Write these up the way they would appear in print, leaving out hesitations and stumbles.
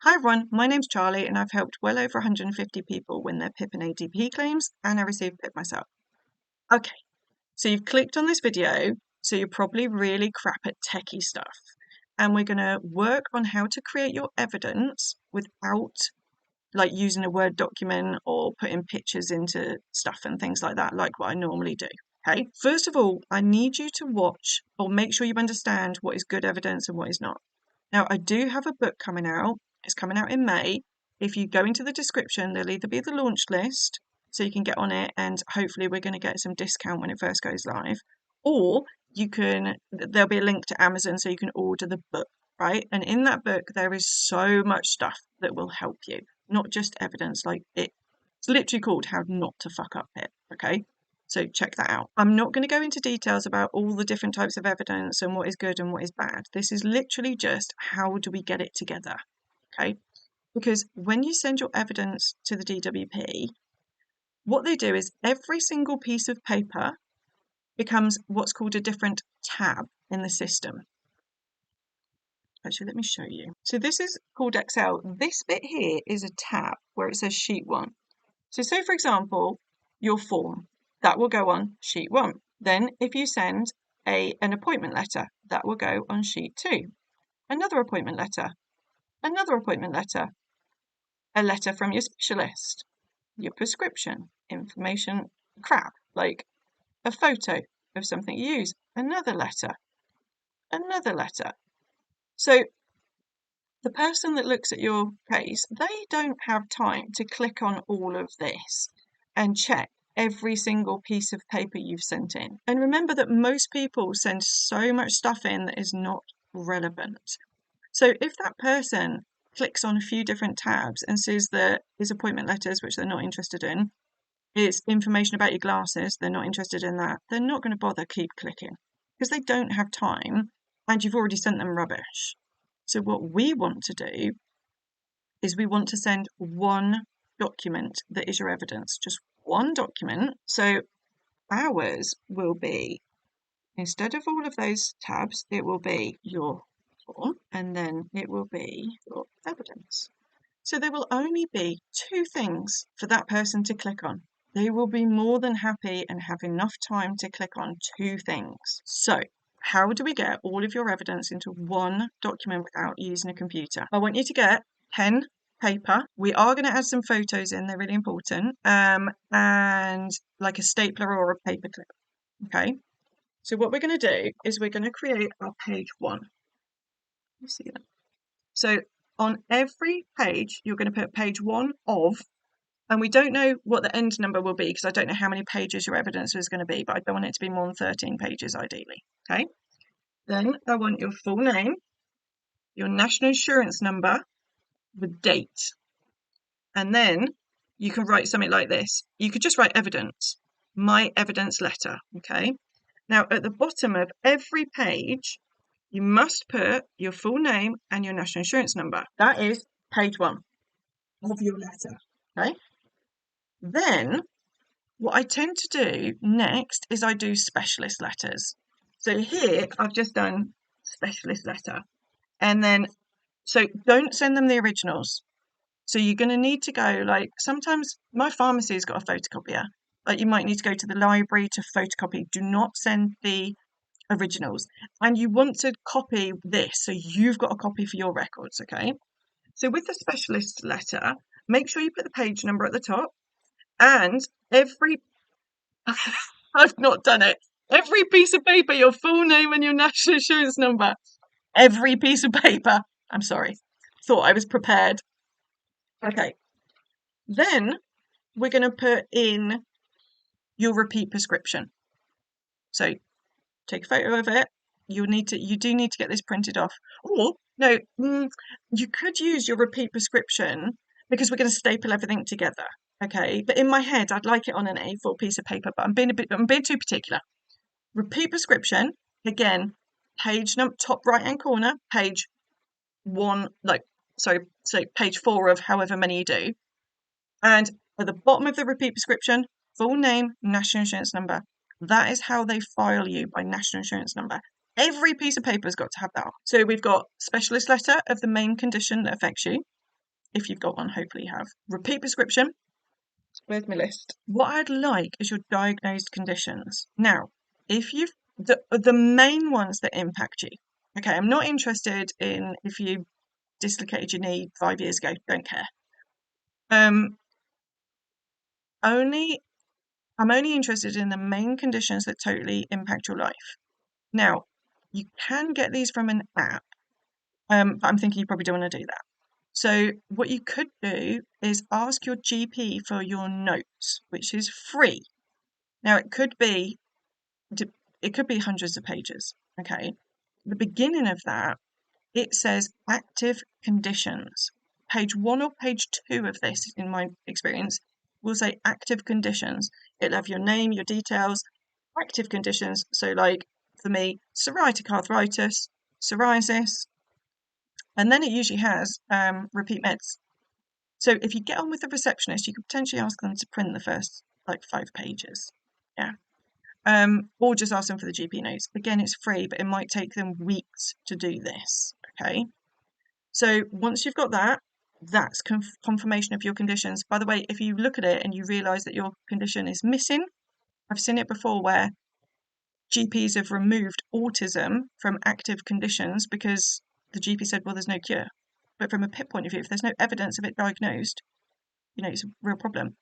Hi everyone, my name's Charlie and I've helped well over 150 people win their PIP and ADP claims, and I received PIP myself. Okay, so you've clicked on this video, so you're probably really crap at techie stuff. And we're going to work on how to create your evidence without like using a Word document or putting pictures into stuff and things like that, like what I normally do. Okay, first of all, I need you to watch or make sure you understand what is good evidence and what is not. Now, I do have a book coming out. It's coming out in May. If you go into the description, there'll either be the launch list, so you can get on it, and hopefully we're going to get some discount when it first goes live, or there'll be a link to Amazon so you can order the book, right? And in that book, there is so much stuff that will help you, not just evidence. It's literally called How Not to Fuck Up It, okay? So check that out. I'm not going to go into details about all the different types of evidence and what is good and what is bad. This is literally just how do we get it together, okay? Because when you send your evidence to the DWP, what they do is every single piece of paper becomes what's called a different tab in the system. Actually, let me show you. So this is called Excel. This bit here is a tab where it says sheet 1. So say, for example, your form, that will go on sheet 1. Then if you send an appointment letter, that will go on sheet 2. Another appointment letter, another appointment letter, a letter from your specialist, your prescription, information crap, like a photo of something you use, another letter, another letter. So the person that looks at your case, they don't have time to click on all of this and check every single piece of paper you've sent in. And remember that most people send so much stuff in that is not relevant. So if that person clicks on a few different tabs and sees that his appointment letters, which they're not interested in, is information about your glasses, they're not interested in that, they're not going to bother keep clicking because they don't have time and you've already sent them rubbish. So what we want to do is we want to send one document that is your evidence, just one document. So ours will be, instead of all of those tabs, it will be your form and then it will be your evidence. So there will only be 2 things for that person to click on. They will be more than happy and have enough time to click on 2 things. So how do we get all of your evidence into one document without using a computer? I want you to get pen, paper. We are going to add some photos in, they're really important, and like a stapler or a paper clip. Okay, so what we're going to do is we're going to create our page 1. You see that? So on every page, you're going to put page 1 of, and we don't know what the end number will be because I don't know how many pages your evidence is going to be, but I don't want it to be more than 13 pages ideally. Okay. Then I want your full name, your national insurance number, the date, and then you can write something like this. You could just write evidence, my evidence letter. Okay. Now at the bottom of every page, you must put your full name and your national insurance number. That is page 1 of your letter. Okay. Then what I tend to do next is I do specialist letters. So here I've just done specialist letter. And then, so don't send them the originals. So you're going to need to go, like, sometimes my pharmacy's got a photocopier. Like, you might need to go to the library to photocopy. Do not send the originals. And you want to copy this, so you've got a copy for your records, okay? So with the specialist letter, make sure you put the page number at the top. And I've not done it. Every piece of paper, your full name and your national insurance number. Every piece of paper. I'm sorry. Thought I was prepared. Okay. Then we're going to put in your repeat prescription. So take a photo of it. You do need to get this printed off. Or no, you could use your repeat prescription because we're going to staple everything together. Okay, but in my head, I'd like it on an A4 piece of paper, but I'm being too particular. Repeat prescription, again, page number, top right hand corner, page 1, page 4 of however many you do. And at the bottom of the repeat prescription, full name, national insurance number. That is how they file you, by national insurance number. Every piece of paper has got to have that on. So we've got specialist letter of the main condition that affects you. if you've got one, hopefully you have. Repeat prescription. Where's my list? What I'd like is your diagnosed conditions. Now, if you've the main ones that impact you. Okay, I'm not interested in if you dislocated your knee 5 years ago. Don't care. I'm only interested in the main conditions that totally impact your life. Now, you can get these from an app, but I'm thinking you probably don't want to do that. So what you could do is ask your GP for your notes, which is free. Now it could be hundreds of pages. Okay, the beginning of that, it says active conditions. Page 1 or page 2 of this, in my experience, will say active conditions. It'll have your name, your details, active conditions. So like for me, psoriatic arthritis, psoriasis, and then it usually has repeat meds. So if you get on with the receptionist, you could potentially ask them to print the first like 5 pages. Yeah. Or just ask them for the GP notes. Again, it's free, but it might take them weeks to do this. Okay. So once you've got that, that's confirmation of your conditions. By the way, if you look at it and you realise that your condition is missing, I've seen it before where GPs have removed autism from active conditions because the GP said, well, there's no cure. But from a PIP point of view, if there's no evidence of it diagnosed, it's a real problem.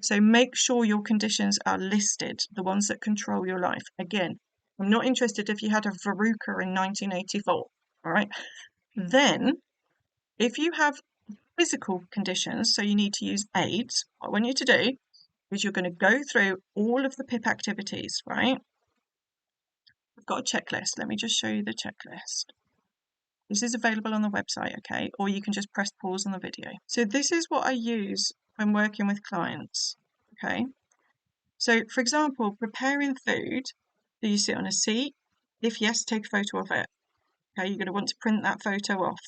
So make sure your conditions are listed, the ones that control your life. Again, I'm not interested if you had a verruca in 1984, all right? Then, if you have physical conditions, so you need to use aids, what I want you to do is you're going to go through all of the PIP activities, right? I've got a checklist. Let me just show you the checklist. This is available on the website, okay? Or you can just press pause on the video. So this is what I use when working with clients, okay? So, for example, preparing food, do you sit on a seat? If yes, take a photo of it. Okay, you're going to want to print that photo off.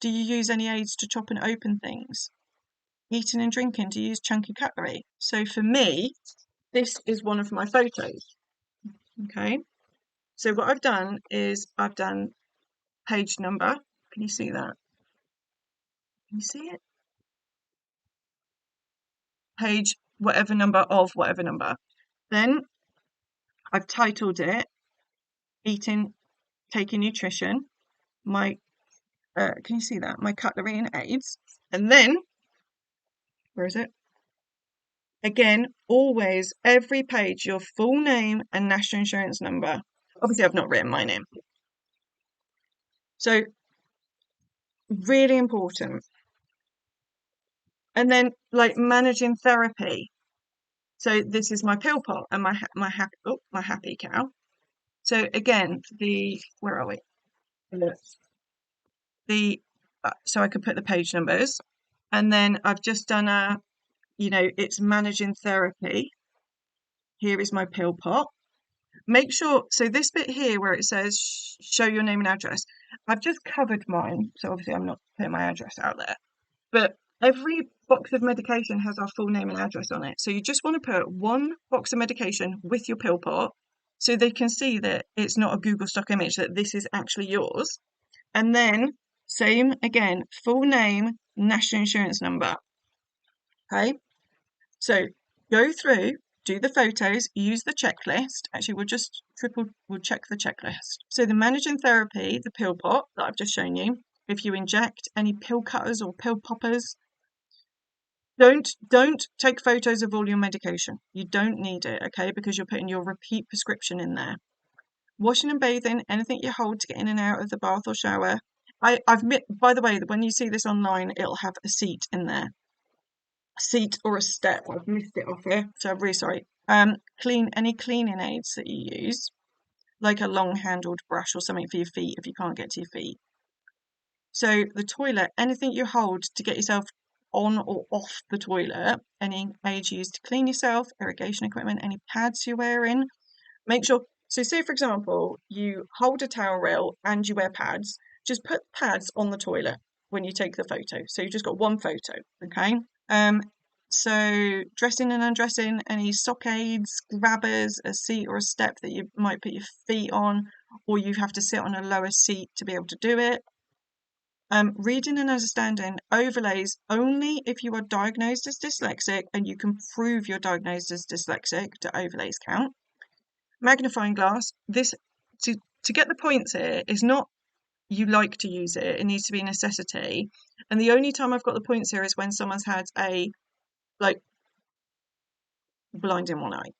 Do you use any aids to chop and open things? Eating and drinking, do you use chunky cutlery? So for me, this is one of my photos, okay? So what I've done is I've done page number. Can you see that? Can you see it? Page whatever number of whatever number. Then I've titled it Eating, Taking Nutrition. My can you see that? My cutlery and aids. And then, where is it? Again, always, every page, your full name and national insurance number. Obviously, I've not written my name. So, really important. And then, like, managing therapy. So, this is my pill pot and my happy cow. So, again, where are we? So I could put the page numbers. And then I've just done it's managing therapy. Here is my pill pot. Make sure, so this bit here where it says show your name and address, I've just covered mine. So obviously I'm not putting my address out there. But every box of medication has our full name and address on it. So you just want to put one box of medication with your pill pot so they can see that it's not a Google stock image, that this is actually yours. And then, same again, full name, national insurance number. Okay, so go through, do the photos, use the checklist. Actually, we'll check the checklist. So the managing therapy, the pill pot that I've just shown you, if you inject any pill cutters or pill poppers, don't take photos of all your medication. You don't need it, okay, because you're putting your repeat prescription in there. Washing and bathing, anything you hold to get in and out of the bath or shower. By the way, when you see this online, it'll have a seat in there. A seat or a step. I've missed it off here, so I'm really sorry. Any cleaning aids that you use, like a long-handled brush or something for your feet if you can't get to your feet. So the toilet, anything you hold to get yourself on or off the toilet, any aids used to clean yourself, irrigation equipment, any pads you're wearing. Make sure, so say for example, you hold a towel rail and you wear pads, just put pads on the toilet when you take the photo. So you've just got one photo, okay? So dressing and undressing, any sock aids, grabbers, a seat or a step that you might put your feet on, or you have to sit on a lower seat to be able to do it. Reading and understanding overlays only if you are diagnosed as dyslexic and you can prove you're diagnosed as dyslexic do overlays count. Magnifying glass, this to get the points here is not you like to use it, it needs to be a necessity. And the only time I've got the points here is when someone's had a like blind in one eye,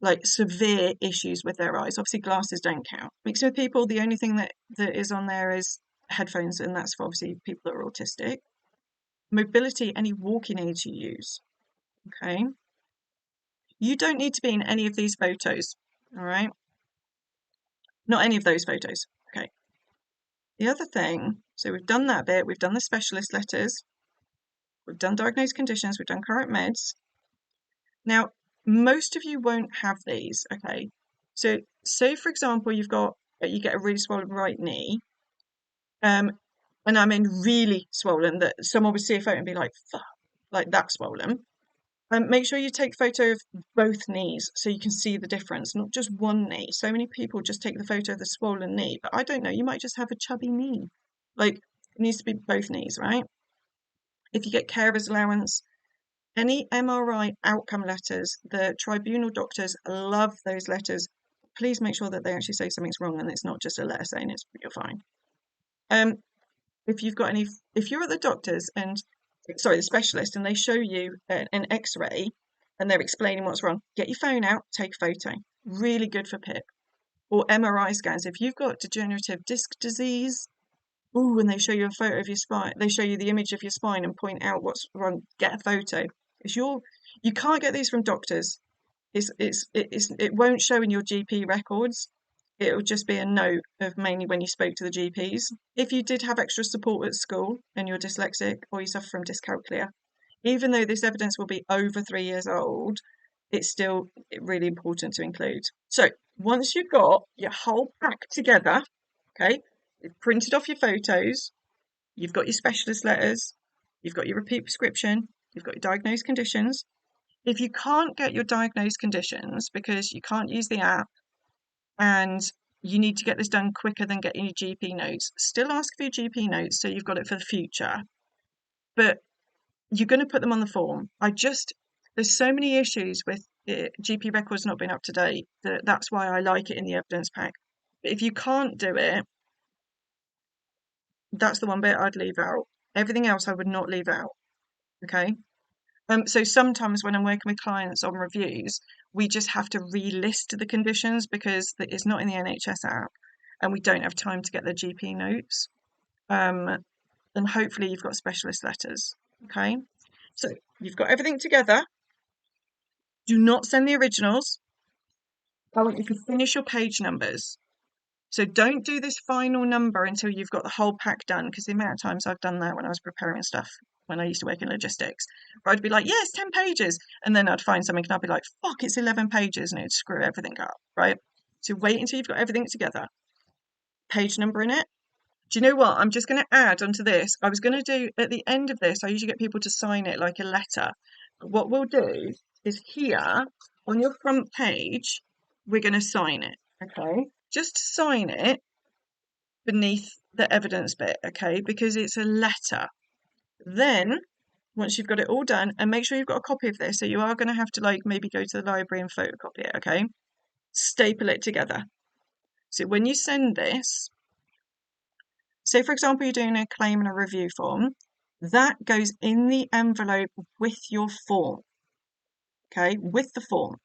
like severe issues with their eyes. Obviously glasses don't count. Mixed with people, the only thing that is on there is headphones, and that's for obviously people that are autistic. Mobility, any walking aids you use. Okay. You don't need to be in any of these photos. All right. Not any of those photos. Okay. The other thing, so we've done that bit, we've done the specialist letters, we've done diagnosed conditions, we've done current meds. Now, most of you won't have these, okay? So say, for example, you get a really swollen right knee, and I mean really swollen, that someone would see a photo and be like, fuck, like that swollen. Make sure you take a photo of both knees so you can see the difference, not just one knee. So many people just take the photo of the swollen knee, but I don't know, you might just have a chubby knee. Like, it needs to be both knees, right? If you get carer's allowance, any MRI outcome letters, the tribunal doctors love those letters. Please make sure that they actually say something's wrong and it's not just a letter saying you're fine. If you're at the doctors and the specialist, and they show you an X-ray and they're explaining what's wrong, get your phone out, take a photo. Really good for PIP. Or MRI scans. If you've got degenerative disc disease, ooh, and they show you a photo of your spine, they show you the image of your spine and point out what's wrong, get a photo. You can't get these from doctors. It won't show in your GP records. It will just be a note of mainly when you spoke to the GPs. If you did have extra support at school and you're dyslexic or you suffer from dyscalculia, even though this evidence will be over 3 years old, it's still really important to include. So once you've got your whole pack together, okay, you've printed off your photos, you've got your specialist letters, you've got your repeat prescription, you've got your diagnosed conditions. If you can't get your diagnosed conditions because you can't use the app and you need to get this done quicker than getting your GP notes, still ask for your GP notes so you've got it for the future. But you're going to put them on the form. There's so many issues with GP records not being up to date. That's why I like it in the evidence pack. But if you can't do it, that's the one bit I'd leave out. Everything else I would not leave out. Okay. So sometimes when I'm working with clients on reviews, we just have to relist the conditions because it's not in the NHS app and we don't have time to get the GP notes. And hopefully you've got specialist letters. Okay. So you've got everything together. Do not send the originals. I want you to finish your page numbers. So don't do this final number until you've got the whole pack done, because the amount of times I've done that when I was preparing stuff when I used to work in logistics, where I'd be like, yes, 10 pages. And then I'd find something and I'd be like, fuck, it's 11 pages, and it'd screw everything up, right? So wait until you've got everything together. Page number in it. Do you know what? I'm just going to add onto this. I was going to do at the end of this, I usually get people to sign it like a letter. But what we'll do is here on your front page, we're going to sign it. Okay. Just sign it beneath the evidence bit. Okay. Because it's a letter. Then once you've got it all done, and make sure you've got a copy of this. So you are going to have to like maybe go to the library and photocopy it. Okay. Staple it together. So when you send this, say, for example, you're doing a claim and a review form, that goes in the envelope with your form, okay, with the form.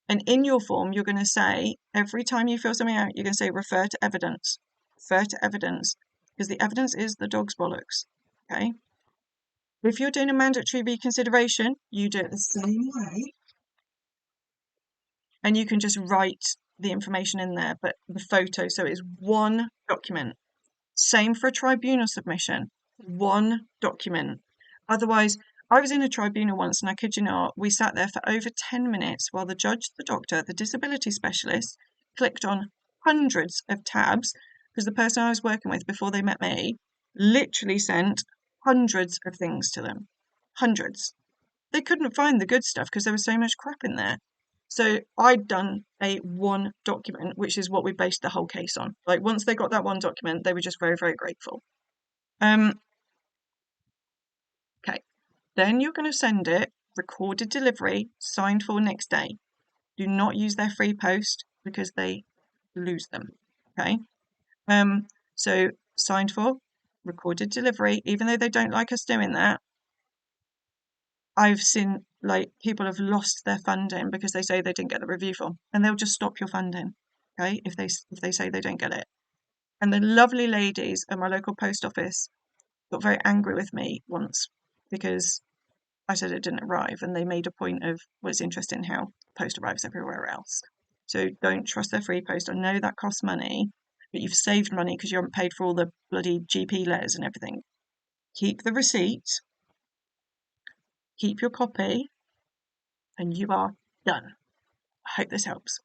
And in your form, you're going to say, every time you fill something out, you're going to say, refer to evidence, because the evidence is the dog's bollocks, okay? If you're doing a mandatory reconsideration, you do it the same way, and you can just write the information in there, but the photo, so it's one document. Same for a tribunal submission, one document. Otherwise, I was in a tribunal once, and I kid you not, we sat there for over 10 minutes while the judge, the doctor, the disability specialist clicked on hundreds of tabs, because the person I was working with before they met me literally sent hundreds of things to them. Hundreds. They couldn't find the good stuff because there was so much crap in there. So I'd done a one document, which is what we based the whole case on. Like once they got that one document, they were just very, very grateful. Okay, then you're going to send it recorded delivery, signed for next day. Do not use their free post because they lose them. Okay, so signed for, recorded delivery, even though they don't like us doing that. I've seen like people have lost their funding because they say they didn't get the review form, and they'll just stop your funding, okay, if they say they don't get it. And the lovely ladies at my local post office got very angry with me once because I said it didn't arrive, and they made a point of, well, it's interesting how post arrives everywhere else. So don't trust their free post. I know that costs money, but you've saved money because you haven't paid for all the bloody GP letters and everything. Keep the receipt, keep your copy, and you are done. I hope this helps.